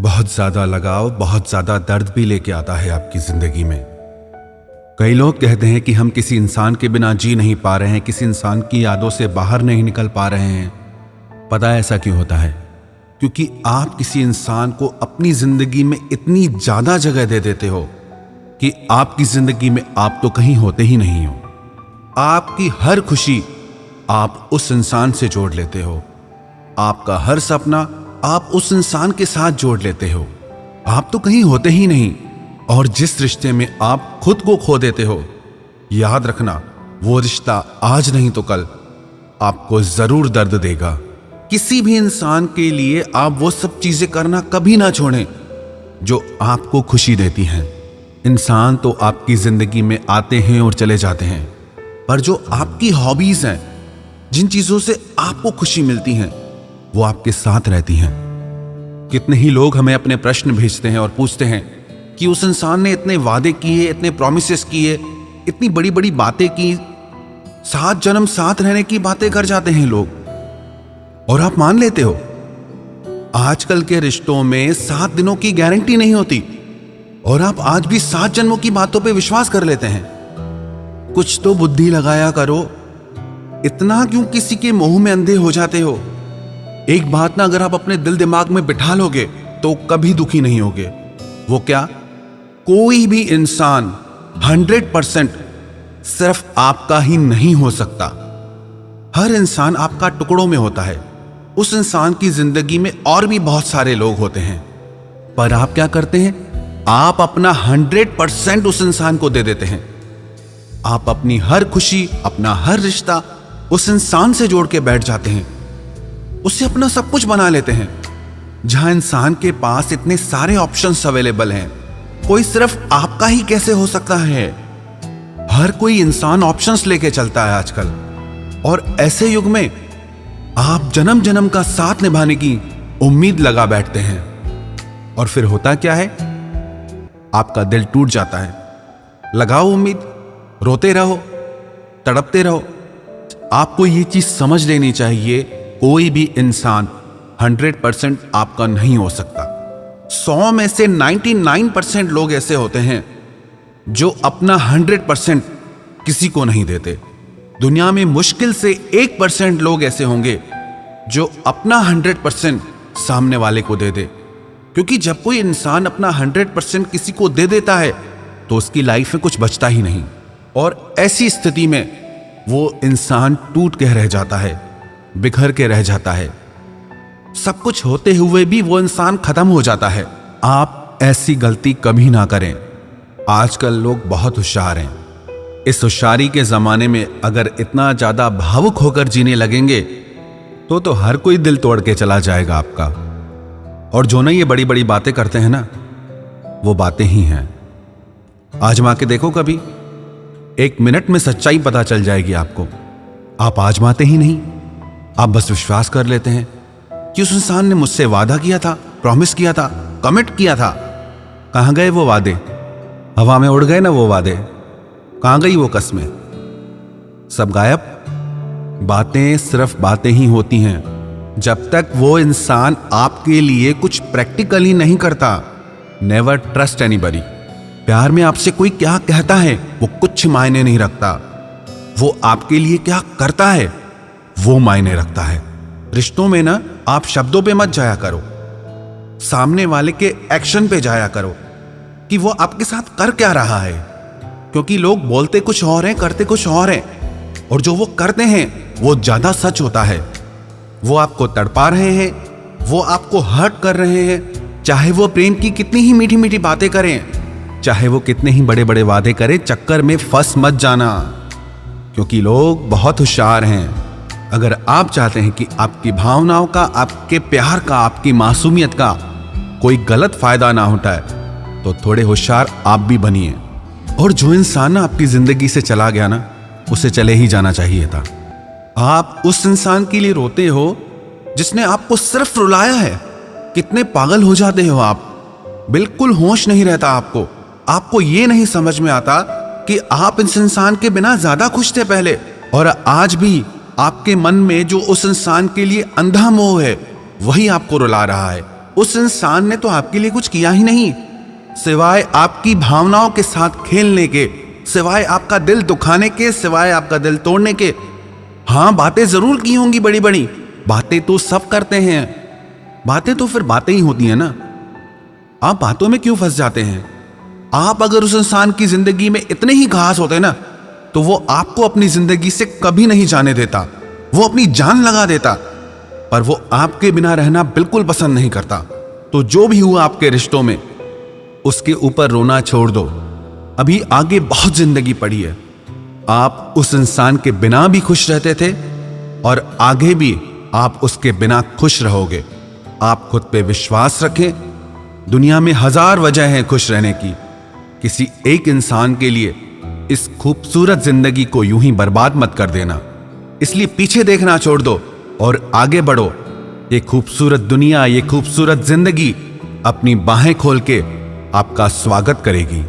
बहुत ज्यादा लगाव बहुत ज्यादा दर्द भी लेके आता है आपकी जिंदगी में। कई लोग कहते हैं कि हम किसी इंसान के बिना जी नहीं पा रहे हैं, किसी इंसान की यादों से बाहर नहीं निकल पा रहे हैं। पता है ऐसा क्यों होता है? क्योंकि आप किसी इंसान को अपनी जिंदगी में इतनी ज्यादा जगह दे देते हो कि आपकी जिंदगी में आप तो कहीं होते ही नहीं हो। आपकी हर खुशी आप उस इंसान से जोड़ लेते हो, आपका हर सपना आप उस इंसान के साथ जोड़ लेते हो। आप तो कहीं होते ही नहीं। और जिस रिश्ते में आप खुद को खो देते हो, याद रखना वो रिश्ता आज नहीं तो कल आपको जरूर दर्द देगा। किसी भी इंसान के लिए आप वो सब चीजें करना कभी ना छोड़ें जो आपको खुशी देती हैं। इंसान तो आपकी जिंदगी में आते हैं और चले जाते हैं, पर जो आपकी हॉबीज हैं, जिन चीजों से आपको खुशी मिलती हैं, वो आपके साथ रहती हैं। कितने ही लोग हमें अपने प्रश्न भेजते हैं और पूछते हैं कि उस इंसान ने इतने वादे किए, इतने प्रोमिसेस किए, इतनी बड़ी बड़ी बातें की, 7 जन्म साथ रहने की बातें कर जाते हैं लोग, और आप मान लेते हो। आजकल के रिश्तों में 7 दिनों की गारंटी नहीं होती, और आप आज भी 7 जन्मों की बातों पे विश्वास कर लेते हैं। कुछ तो बुद्धि लगाया करो। इतना क्यों किसी के मोह में अंधे हो जाते हो? एक बात ना अगर आप अपने दिल दिमाग में बिठा लोगे तो कभी दुखी नहीं होगे। वो क्या? कोई भी इंसान 100% सिर्फ आपका ही नहीं हो सकता। हर इंसान आपका टुकड़ों में होता है। उस इंसान की जिंदगी में और भी बहुत सारे लोग होते हैं, पर आप क्या करते हैं? आप अपना 100% उस इंसान को दे देते हैं। आप अपनी हर खुशी, अपना हर रिश्ता उस इंसान से जोड़ के बैठ जाते हैं, उससे अपना सब कुछ बना लेते हैं। जहां इंसान के पास इतने सारे ऑप्शंस अवेलेबल हैं, कोई सिर्फ आपका ही कैसे हो सकता है? हर कोई इंसान ऑप्शंस लेके चलता है आजकल, और ऐसे युग में आप जन्म जन्म का साथ निभाने की उम्मीद लगा बैठते हैं, और फिर होता क्या है? आपका दिल टूट जाता है। लगाओ उम्मीद, रोते रहो, तड़पते रहो। आपको ये चीज समझ लेनी चाहिए, कोई भी इंसान 100% आपका नहीं हो सकता। 100 में से 99% लोग ऐसे होते हैं जो अपना 100% किसी को नहीं देते। दुनिया में मुश्किल से 1% लोग ऐसे होंगे जो अपना 100% सामने वाले को दे दे। क्योंकि जब कोई इंसान अपना 100% किसी को दे देता है तो उसकी लाइफ में कुछ बचता ही नहीं, और ऐसी स्थिति में वो इंसान टूट के रह जाता है, बिखर के रह जाता है। सब कुछ होते हुए भी वो इंसान खत्म हो जाता है। आप ऐसी गलती कभी ना करें। आजकल लोग बहुत होशियार हैं। इस होशियारी के जमाने में अगर इतना ज्यादा भावुक होकर जीने लगेंगे तो हर कोई दिल तोड़ के चला जाएगा आपका। और जो ना ये बड़ी बड़ी बातें करते हैं ना, वो बातें ही हैं। आजमा के देखो कभी, 1 मिनट में सच्चाई पता चल जाएगी आपको। आप आजमाते ही नहीं, आप बस विश्वास कर लेते हैं कि उस इंसान ने मुझसे वादा किया था, प्रॉमिस किया था, कमिट किया था। कहां गए वो वादे? हवा में उड़ गए ना वो वादे। कहां गई वो कस्में? सब गायब। बातें सिर्फ बातें ही होती हैं जब तक वो इंसान आपके लिए कुछ प्रैक्टिकली नहीं करता। Never trust anybody. प्यार में आपसे कोई क्या कहता है वो कुछ मायने नहीं रखता, वो आपके लिए क्या करता है वो मायने रखता है। रिश्तों में ना आप शब्दों पे मत जाया करो, सामने वाले के एक्शन पे जाया करो कि वो आपके साथ कर क्या रहा है। क्योंकि लोग बोलते कुछ और हैं, करते कुछ और हैं, और जो वो करते हैं वो ज्यादा सच होता है। वो आपको तड़पा रहे हैं, वो आपको हर्ट कर रहे हैं। चाहे वो प्रेम की कितनी ही मीठी मीठी बातें करें, चाहे वो कितने ही बड़े बड़े वादे करें, चक्कर में फंस मत जाना। क्योंकि लोग बहुत होशियार हैं। अगर आप चाहते हैं कि आपकी भावनाओं का, आपके प्यार का, आपकी मासूमियत का कोई गलत फायदा ना उठाए तो थोड़े होशियार आप भी बनिए। और जो इंसान आपकी जिंदगी से चला गया ना, उसे चले ही जाना चाहिए था। आप उस इंसान के लिए रोते हो जिसने आपको सिर्फ रुलाया है। कितने पागल हो जाते हो आप, बिल्कुल होश नहीं रहता आपको। आपको ये नहीं समझ में आता कि आप इस इंसान के बिना ज्यादा खुश थे पहले, और आज भी आपके मन में जो उस इंसान के लिए अंधा मोह है वही आपको रुला रहा है। उस इंसान ने तो आपके लिए कुछ किया ही नहीं, सिवाय आपकी भावनाओं के साथ खेलने के, सिवाय आपका दिल दुखाने के, सिवाय आपका दिल तोड़ने के। हाँ, बातें जरूर की होंगी बड़ी बड़ी, बातें तो सब करते हैं, बातें तो फिर बातें ही होती हैं ना। आप बातों में क्यों फंस जाते हैं? आप अगर उस इंसान की जिंदगी में इतने ही खास होते ना, तो वो आपको अपनी जिंदगी से कभी नहीं जाने देता, वो अपनी जान लगा देता। पर वो आपके बिना रहना बिल्कुल पसंद नहीं करता। तो जो भी हुआ आपके रिश्तों में, उसके ऊपर रोना छोड़ दो। अभी आगे बहुत जिंदगी पड़ी है। आप उस इंसान के बिना भी खुश रहते थे और आगे भी आप उसके बिना खुश रहोगे। आप खुद पे विश्वास रखें। दुनिया में 1000 वजह हैं खुश रहने की। किसी एक इंसान के लिए इस खूबसूरत जिंदगी को यूं ही बर्बाद मत कर देना। इसलिए पीछे देखना छोड़ दो और आगे बढ़ो। ये खूबसूरत दुनिया, ये खूबसूरत जिंदगी अपनी बाहें खोल के आपका स्वागत करेगी।